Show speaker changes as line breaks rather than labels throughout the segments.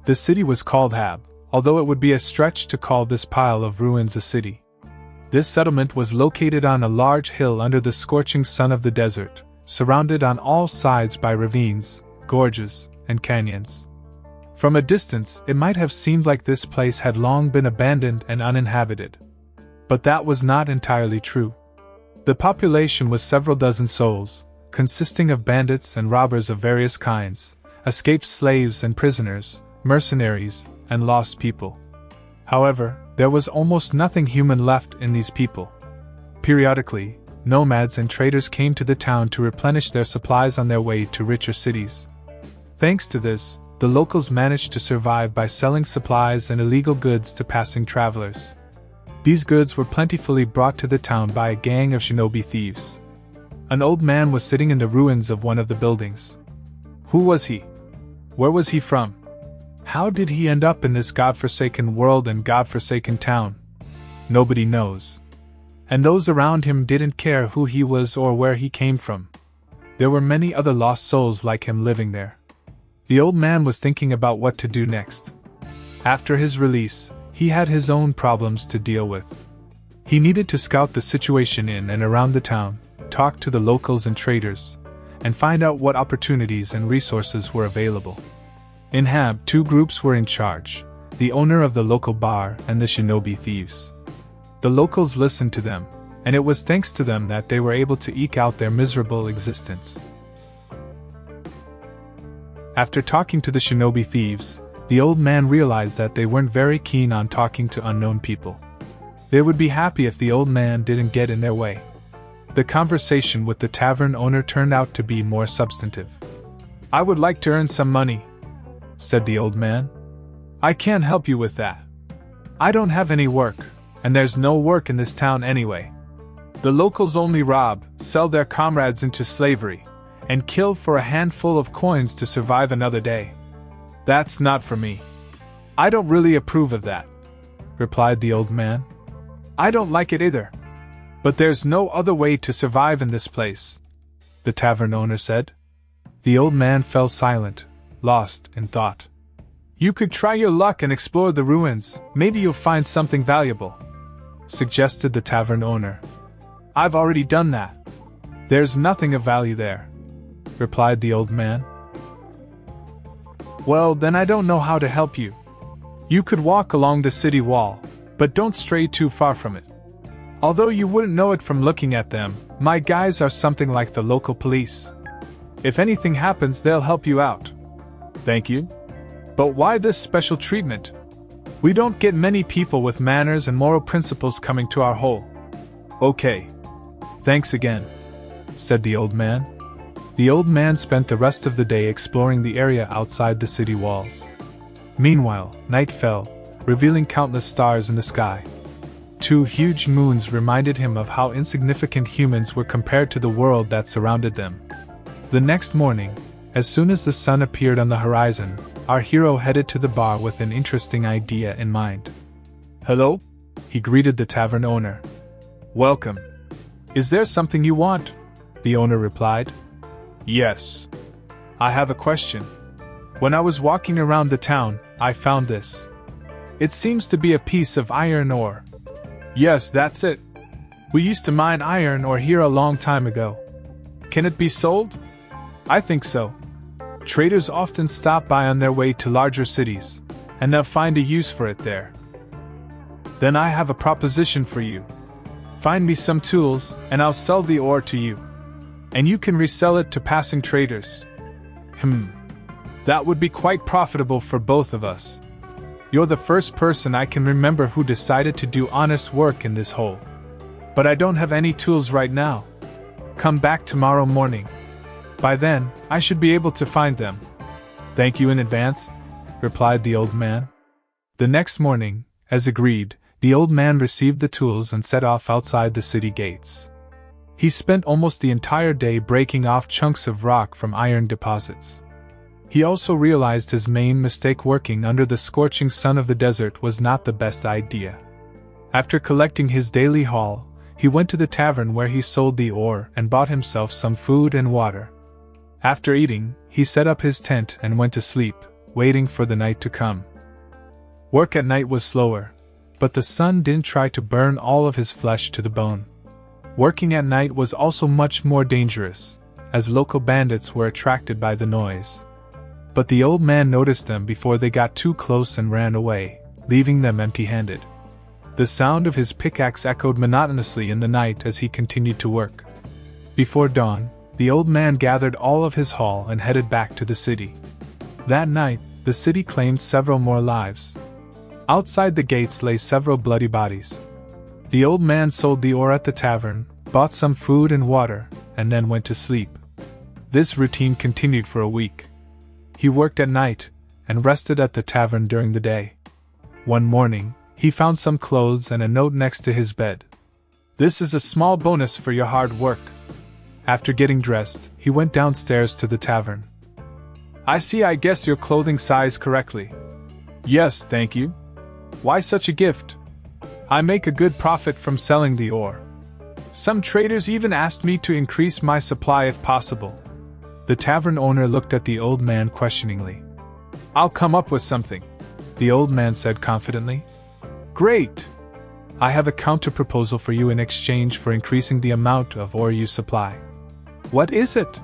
The city was called Hab, although it would be a stretch to call this pile of ruins a city. This settlement was located on a large hill under the scorching sun of the desert, surrounded on all sides by ravines, gorges, and canyons. From a distance, it might have seemed like this place had long been abandoned and uninhabited. But that was not entirely true. The population was several dozen souls, consisting of bandits and robbers of various kinds, escaped slaves and prisoners, mercenaries, and lost people. However, there was almost nothing human left in these people. Periodically, nomads and traders came to the town to replenish their supplies on their way to richer cities. Thanks to this, the locals managed to survive by selling supplies and illegal goods to passing travelers. These goods were plentifully brought to the town by a gang of shinobi thieves. An old man was sitting in the ruins of one of the buildings. Who was he? Where was he from? How did he end up in this godforsaken world and godforsaken town? Nobody knows. And those around him didn't care who he was or where he came from. There were many other lost souls like him living there. The old man was thinking about what to do next. After his release, he had his own problems to deal with. He needed to scout the situation in and around the town, talk to the locals and traders, and find out what opportunities and resources were available. In Hab, two groups were in charge, the owner of the local bar and the shinobi thieves. The locals listened to them, and it was thanks to them that they were able to eke out their miserable existence. After talking to the shinobi thieves, the old man realized that they weren't very keen on talking to unknown people. They would be happy if the old man didn't get in their way. The conversation with the tavern owner turned out to be more substantive. "I would like to earn some money," said the old man. "I can't help you with that. I don't have any work, and there's no work in this town anyway. The locals only rob, sell their comrades into slavery, and kill for a handful of coins to survive another day. That's not for me. I don't really approve of that," replied the old man. "I don't like it either. But there's no other way to survive in this place," the tavern owner said. The old man fell silent, lost in thought. "You could try your luck and explore the ruins, maybe you'll find something valuable," suggested the tavern owner. "I've already done that. There's nothing of value there," replied the old man. "Well, then I don't know how to help you. You could walk along the city wall, but don't stray too far from it. Although you wouldn't know it from looking at them, my guys are something like the local police. If anything happens, they'll help you out." "Thank you. But why this special treatment? We don't get many people with manners and moral principles coming to our hole." "Okay. Thanks again," said the old man. The old man spent the rest of the day exploring the area outside the city walls. Meanwhile, night fell, revealing countless stars in the sky. Two huge moons reminded him of how insignificant humans were compared to the world that surrounded them. The next morning, as soon as the sun appeared on the horizon, our hero headed to the bar with an interesting idea in mind. "Hello?" he greeted the tavern owner. "Welcome. Is there something you want?" the owner replied. "Yes. I have a question. When I was walking around the town, I found this. It seems to be a piece of iron ore." "Yes, that's it. We used to mine iron ore here a long time ago. Can it be sold?" "I think so. Traders often stop by on their way to larger cities, and they'll find a use for it there." "Then I have a proposition for you. Find me some tools, and I'll sell the ore to you. And you can resell it to passing traders." That would be quite profitable for both of us. You're the first person I can remember who decided to do honest work in this hole. But I don't have any tools right now. Come back tomorrow morning. By then, I should be able to find them." "Thank you in advance," replied the old man. The next morning, as agreed, the old man received the tools and set off outside the city gates. He spent almost the entire day breaking off chunks of rock from iron deposits. He also realized his main mistake: working under the scorching sun of the desert was not the best idea. After collecting his daily haul, he went to the tavern where he sold the ore and bought himself some food and water. After eating, he set up his tent and went to sleep, waiting for the night to come. Work at night was slower, but the sun didn't try to burn all of his flesh to the bone. Working at night was also much more dangerous, as local bandits were attracted by the noise. But the old man noticed them before they got too close and ran away, leaving them empty-handed. The sound of his pickaxe echoed monotonously in the night as he continued to work. Before dawn, the old man gathered all of his haul and headed back to the city. That night, the city claimed several more lives. Outside the gates lay several bloody bodies. The old man sold the ore at the tavern, bought some food and water, and then went to sleep. This routine continued for a week. He worked at night, and rested at the tavern during the day. One morning, he found some clothes and a note next to his bed. "This is a small bonus for your hard work." After getting dressed, he went downstairs to the tavern. "I see I guessed your clothing size correctly." "Yes, thank you." "Why such a gift?" "I make a good profit from selling the ore. Some traders even asked me to increase my supply if possible." The tavern owner looked at the old man questioningly. "I'll come up with something," the old man said confidently. "Great! I have a counter-proposal for you in exchange for increasing the amount of ore you supply." "What is it?"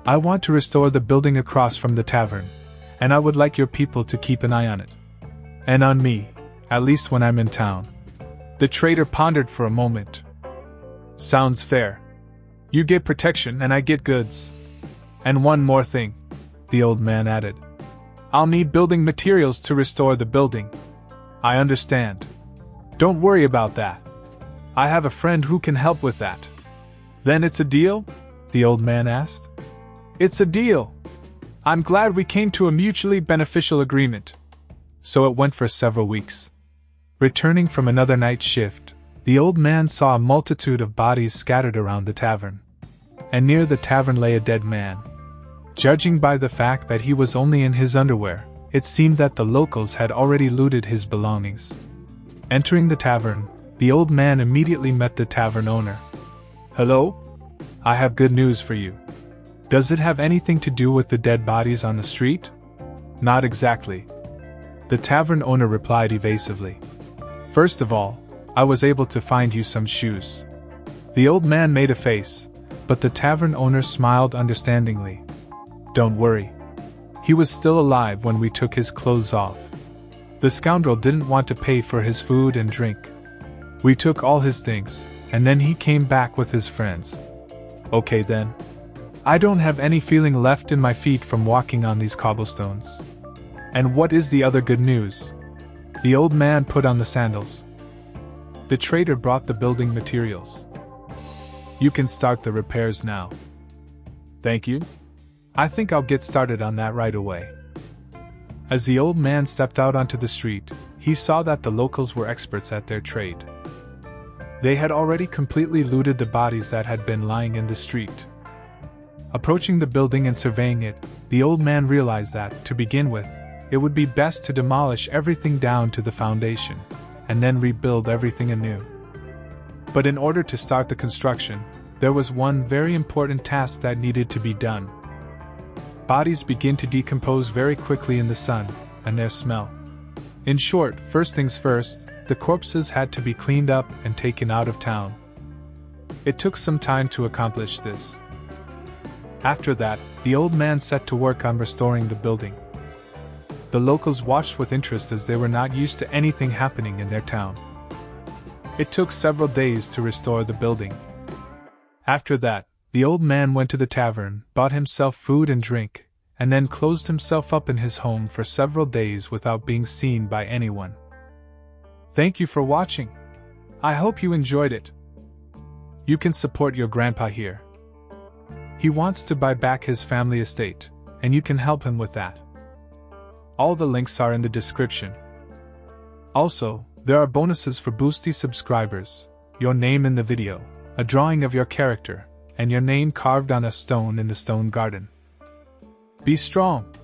"I want to restore the building across from the tavern, and I would like your people to keep an eye on it. And on me, at least when I'm in town." The trader pondered for a moment. "Sounds fair. You get protection and I get goods. And one more thing," the old man added. "I'll need building materials to restore the building." "I understand. Don't worry about that. I have a friend who can help with that." "Then it's a deal?" the old man asked. "It's a deal. I'm glad we came to a mutually beneficial agreement." So it went for several weeks. Returning from another night shift, the old man saw a multitude of bodies scattered around the tavern. And near the tavern lay a dead man. Judging by the fact that he was only in his underwear, it seemed that the locals had already looted his belongings. Entering the tavern, the old man immediately met the tavern owner. "Hello? I have good news for you." "Does it have anything to do with the dead bodies on the street?" "Not exactly," the tavern owner replied evasively. "First of all, I was able to find you some shoes." The old man made a face, but the tavern owner smiled understandingly. "Don't worry. He was still alive when we took his clothes off. The scoundrel didn't want to pay for his food and drink. We took all his things, and then he came back with his friends." "Okay then. I don't have any feeling left in my feet from walking on these cobblestones." "And what is the other good news?" The old man put on the sandals. The trader brought the building materials. "You can start the repairs now." "Thank you. I think I'll get started on that right away." As the old man stepped out onto the street, he saw that the locals were experts at their trade. They had already completely looted the bodies that had been lying in the street. Approaching the building and surveying it, the old man realized that, to begin with, it would be best to demolish everything down to the foundation, and then rebuild everything anew. But in order to start the construction, there was one very important task that needed to be done. Bodies begin to decompose very quickly in the sun, and their smell. In short, first things first, the corpses had to be cleaned up and taken out of town. It took some time to accomplish this. After that, the old man set to work on restoring the building. The locals watched with interest as they were not used to anything happening in their town. It took several days to restore the building. After that, the old man went to the tavern, bought himself food and drink, and then closed himself up in his home for several days without being seen by anyone. Thank you for watching. I hope you enjoyed it. You can support your grandpa here. He wants to buy back his family estate, and you can help him with that. All the links are in the description. Also, there are bonuses for Boosty subscribers, your name in the video, a drawing of your character, and your name carved on a stone in the stone garden. Be strong.